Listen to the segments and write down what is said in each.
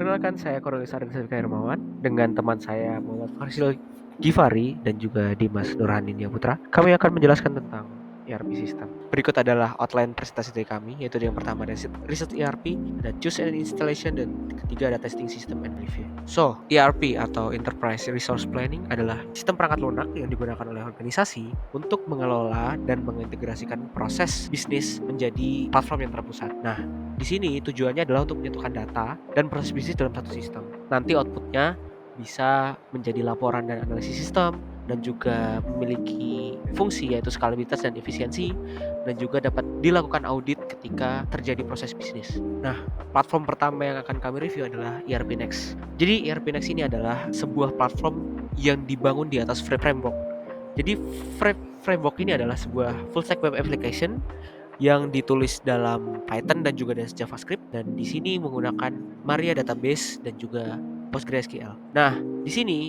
Perkenalkan, saya Cornelis Ardiansyah Hermawan dengan teman saya Muhammad Farsil Gifari dan juga Dimas Nurhanin Putra. Kami akan menjelaskan tentang ERP system. Berikut adalah outline presentasi dari kami, yaitu yang pertama ada Research ERP, ada Choose and Installation, dan ketiga ada Testing System and Review. So, ERP atau Enterprise Resource Planning adalah sistem perangkat lunak yang digunakan oleh organisasi untuk mengelola dan mengintegrasikan proses bisnis menjadi platform yang terpusat. Nah, di sini tujuannya adalah untuk menyatukan data dan proses bisnis dalam satu sistem. Nanti outputnya bisa menjadi laporan dan analisis sistem, dan juga memiliki fungsi yaitu skalabilitas dan efisiensi, dan juga dapat dilakukan audit ketika terjadi proses bisnis. Nah, platform pertama yang akan kami review adalah ERP Next. Jadi ERP Next ini adalah sebuah platform yang dibangun di atas framework. Jadi framework ini adalah sebuah full stack web application yang ditulis dalam Python dan juga dalam JavaScript, dan di sini menggunakan Maria database dan juga PostgreSQL. Nah, di sini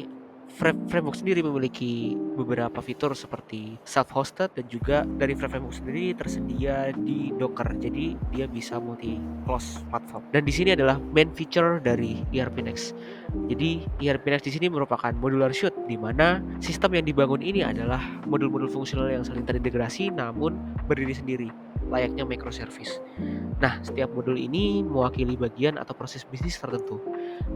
framework sendiri memiliki beberapa fitur seperti self-hosted, dan juga dari framework sendiri tersedia di Docker. Jadi dia bisa multi cloud platform. Dan di sini adalah main feature dari ERP Next. Jadi ERP Next di sini merupakan modular suite, di mana sistem yang dibangun ini adalah modul-modul fungsional yang saling terintegrasi namun berdiri sendiri, layaknya microservice. Nah, setiap modul ini mewakili bagian atau proses bisnis tertentu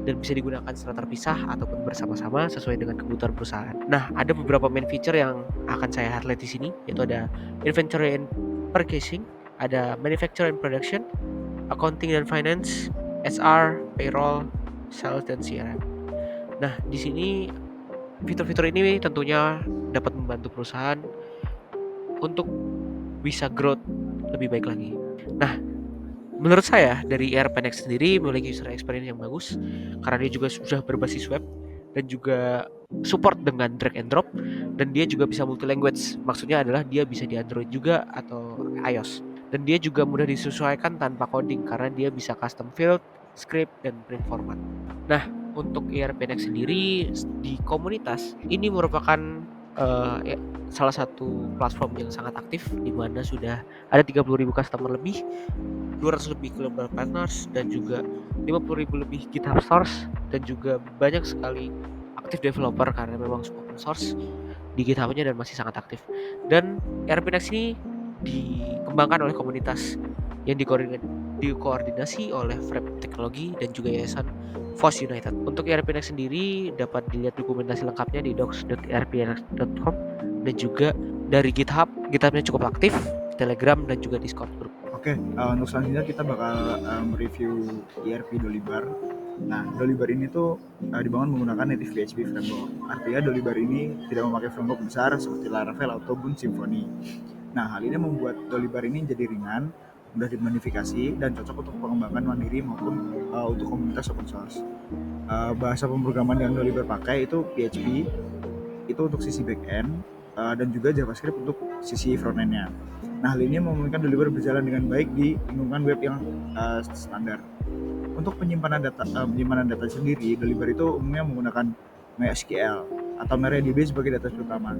dan bisa digunakan secara terpisah ataupun bersama-sama sesuai dengan kebutuhan perusahaan. Nah, ada beberapa main feature yang akan saya highlight di sini, yaitu ada inventory and purchasing, ada manufacture and production, accounting dan finance, HR, payroll, sales, dan CRM. Nah, di sini fitur-fitur ini tentunya dapat membantu perusahaan untuk bisa growth lebih baik lagi. Nah, menurut saya dari ERP Next sendiri memiliki user experience yang bagus karena dia juga sudah berbasis web dan juga support dengan drag and drop, dan dia juga bisa multi language. Maksudnya adalah dia bisa di Android juga atau iOS, dan dia juga mudah disesuaikan tanpa coding karena dia bisa custom field, script, dan print format. Nah, untuk ERP Next sendiri di komunitas ini merupakan ya, salah satu platform yang sangat aktif, di mana sudah ada 30.000 customer lebih, 200 lebih global partners, dan juga 50.000 lebih GitHub stores, dan juga banyak sekali aktif developer karena memang open source di GitHub-nya dan masih sangat aktif. Dan ERP Next ini dikembangkan oleh komunitas yang dikoordinasi oleh Frame Teknologi dan juga Yayasan FOSS United. Untuk ERP Next sendiri dapat dilihat dokumentasi lengkapnya di docs.erpnext.com, dan juga dari GitHub. GitHub-nya cukup aktif, Telegram, dan juga Discord group. Oke, untuk selanjutnya kita bakal mereview ERP Dolibar. Nah, Dolibar ini tuh dibangun menggunakan native PHP framework. Artinya Dolibar ini tidak memakai framework besar seperti Laravel ataupun Symfony. Nah, hal ini membuat Dolibar ini jadi ringan, mudah dimodifikasi, dan cocok untuk pengembangan mandiri maupun untuk komunitas open source. Bahasa pemrograman yang Dolibar pakai itu PHP, itu untuk sisi back-end, dan juga JavaScript untuk sisi front-end-nya. Nah, hal ini memungkinkan Dolibar berjalan dengan baik di lingkungan web yang standar. Untuk penyimpanan data sendiri, Dolibar itu umumnya menggunakan MySQL atau MariaDB sebagai database utama.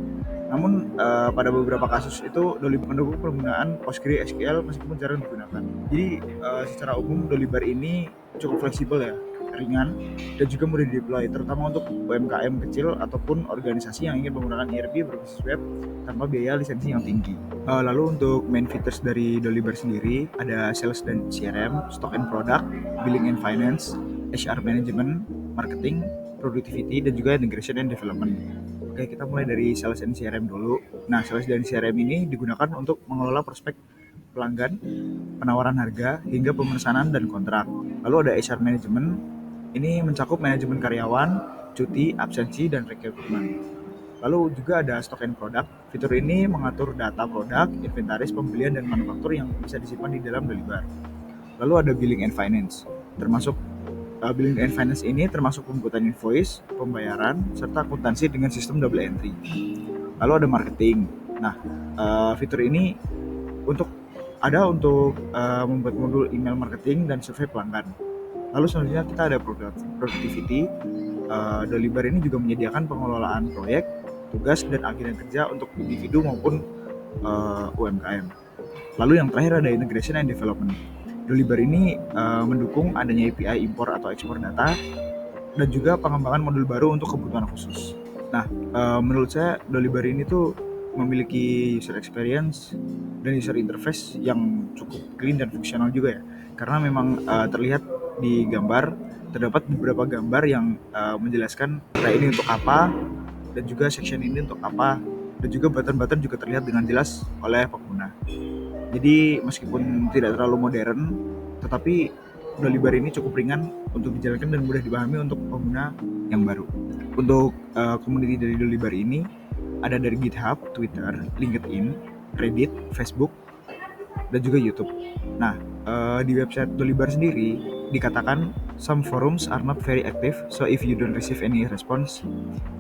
Namun pada beberapa kasus itu Dolibar mendukung penggunaan PostgreSQL meskipun jarang digunakan. Jadi secara umum Dolibar ini cukup fleksibel ya, ringan, dan juga mudah di-deploy, terutama untuk UMKM kecil ataupun organisasi yang ingin menggunakan ERP berbasis web tanpa biaya lisensi yang tinggi. Lalu untuk main features dari Dolibar sendiri ada sales dan CRM, stock and product, billing and finance, HR management, marketing, productivity, dan juga integration and development. Oke, kita mulai dari sales and CRM dulu. Nah, sales dan CRM ini digunakan untuk mengelola prospek pelanggan, penawaran harga, hingga pemesanan dan kontrak. Lalu ada HR management, ini mencakup manajemen karyawan, cuti, absensi, dan rekrutmen. Lalu juga ada stock and product. Fitur ini mengatur data produk, inventaris, pembelian, dan manufaktur yang bisa disimpan di dalam Dolibar. Lalu ada billing and finance. Billing and finance ini termasuk pembuatan invoice, pembayaran, serta akuntansi dengan sistem double entry. Lalu ada marketing. Nah, fitur ini untuk membuat modul email marketing dan survei pelanggan. Lalu selanjutnya kita ada productivity. Dolibar ini juga menyediakan pengelolaan proyek, tugas, dan agenda kerja untuk individu maupun UMKM. Lalu yang terakhir ada integration and development. Dolibar ini mendukung adanya API impor atau ekspor data dan juga pengembangan modul baru untuk kebutuhan khusus. Nah, menurut saya Dolibar ini tuh memiliki user experience dan user interface yang cukup clean dan fungsional juga ya. Karena memang terlihat di gambar terdapat beberapa gambar yang menjelaskan kayak ini untuk apa dan juga section ini untuk apa, dan juga button-button juga terlihat dengan jelas oleh pengguna. Jadi meskipun tidak terlalu modern, tetapi Dolibar ini cukup ringan untuk dijalankan dan mudah dipahami untuk pengguna yang baru. Untuk community dari Dolibar ini ada dari GitHub, Twitter, LinkedIn, Reddit, Facebook, dan juga YouTube. Nah, di website Dolibar sendiri dikatakan some forums are not very active, so if you don't receive any response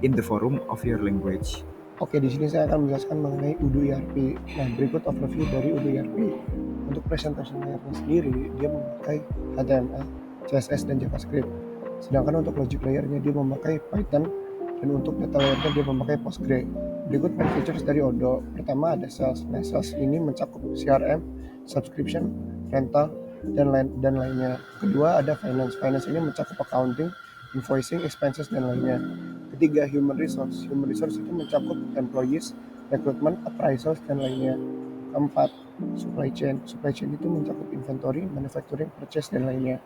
in the forum of your language. Oke, di sini saya akan menjelaskan mengenai Udo ERP. Nah, berikut overview dari Udo ERP. Untuk presentation layernya sendiri, dia memakai HTML, CSS, dan JavaScript. Sedangkan untuk logic layernya dia memakai Python, dan untuk data layernya dia memakai Postgre. Berikut main features dari Odoo. Pertama ada sales. Nah, sales ini mencakup CRM, subscription, rental, dan lainnya. Kedua ada finance. Finance ini mencakup accounting, invoicing, expenses, dan lainnya. Ketiga, human resource. Human resource itu mencakup employees, recruitment, appraisals, dan lainnya. Keempat, supply chain. Supply chain itu mencakup inventory, manufacturing, purchase, dan lainnya.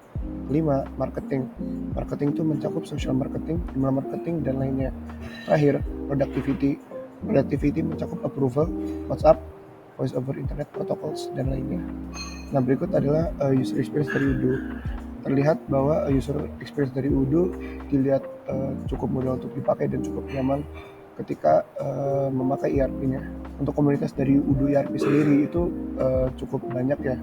Kelima, marketing. Marketing itu mencakup social marketing, email marketing, dan lainnya. Terakhir, productivity. Productivity mencakup approval, WhatsApp, voice over internet protocols, dan lainnya. Nah, berikut adalah user experience dari Udo. Terlihat bahwa user experience dari Udo dilihat cukup mudah untuk dipakai dan cukup nyaman ketika memakai ERP-nya. Untuk komunitas dari Udo ERP sendiri itu cukup banyak ya.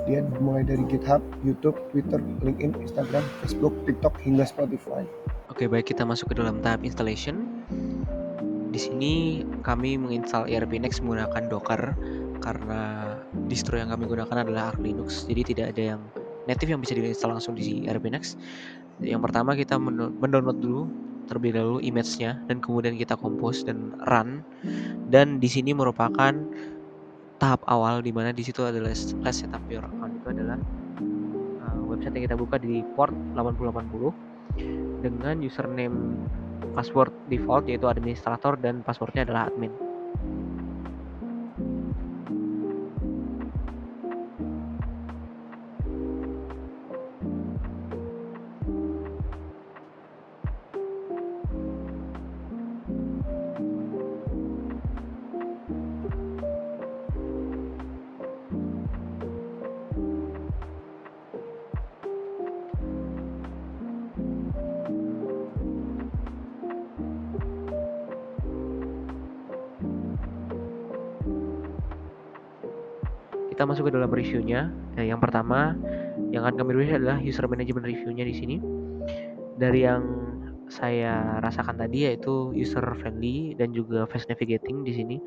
Dia mulai dari GitHub, YouTube, Twitter, LinkedIn, Instagram, Facebook, TikTok, hingga Spotify. Oke, baik, kita masuk ke dalam tahap installation. Di sini kami menginstal ERP Next menggunakan Docker karena distro yang kami gunakan adalah Arch Linux. Jadi tidak ada yang native yang bisa diinstal langsung di ERP Next. Yang pertama kita mendownload dulu terlebih dahulu image-nya dan kemudian kita compose dan run. Dan di sini merupakan tahap awal di mana di situ adalah slash setup your account. Itu adalah website yang kita buka di port 8080 dengan username password default yaitu administrator dan passwordnya adalah admin. Kita masuk ke dalam reviewnya. Nah, yang pertama yang akan kami review adalah user management reviewnya di sini. Dari yang saya rasakan tadi yaitu user friendly dan juga fast navigating di sini.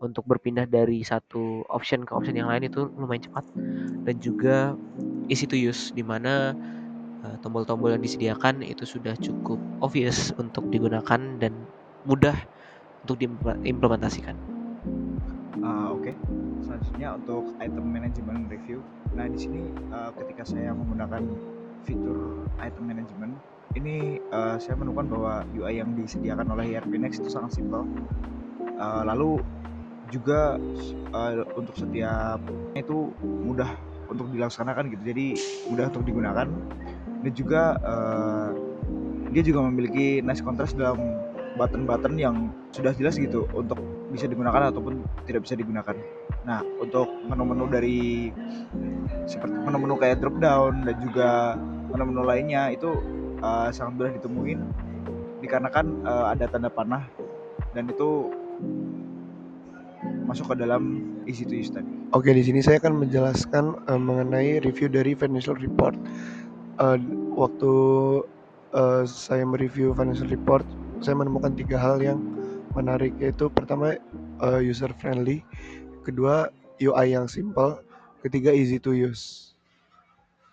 Untuk berpindah dari satu option ke option yang lain itu lumayan cepat dan juga easy to use di mana tombol-tombol yang disediakan itu sudah cukup obvious untuk digunakan dan mudah untuk diimplementasikan. Oke. Selanjutnya untuk item management review. Nah, di sini ketika saya menggunakan fitur item management, ini saya menemukan bahwa UI yang disediakan oleh ERP Next itu sangat simpel. Lalu juga untuk setiap itu mudah untuk dilaksanakan gitu. Jadi mudah untuk digunakan dan juga dia juga memiliki nice contrast dalam button-button yang sudah jelas gitu untuk bisa digunakan ataupun tidak bisa digunakan. Nah, untuk menu-menu dari seperti menu-menu kayak drop down dan juga menu-menu lainnya itu sangat mudah ditemuin dikarenakan ada tanda panah dan itu masuk ke dalam easy to use tadi. Oke, di sini saya akan menjelaskan mengenai review dari financial report. Waktu saya mereview financial report, saya menemukan 3 hal yang menarik, yaitu pertama user friendly, kedua UI yang simple, ketiga easy to use.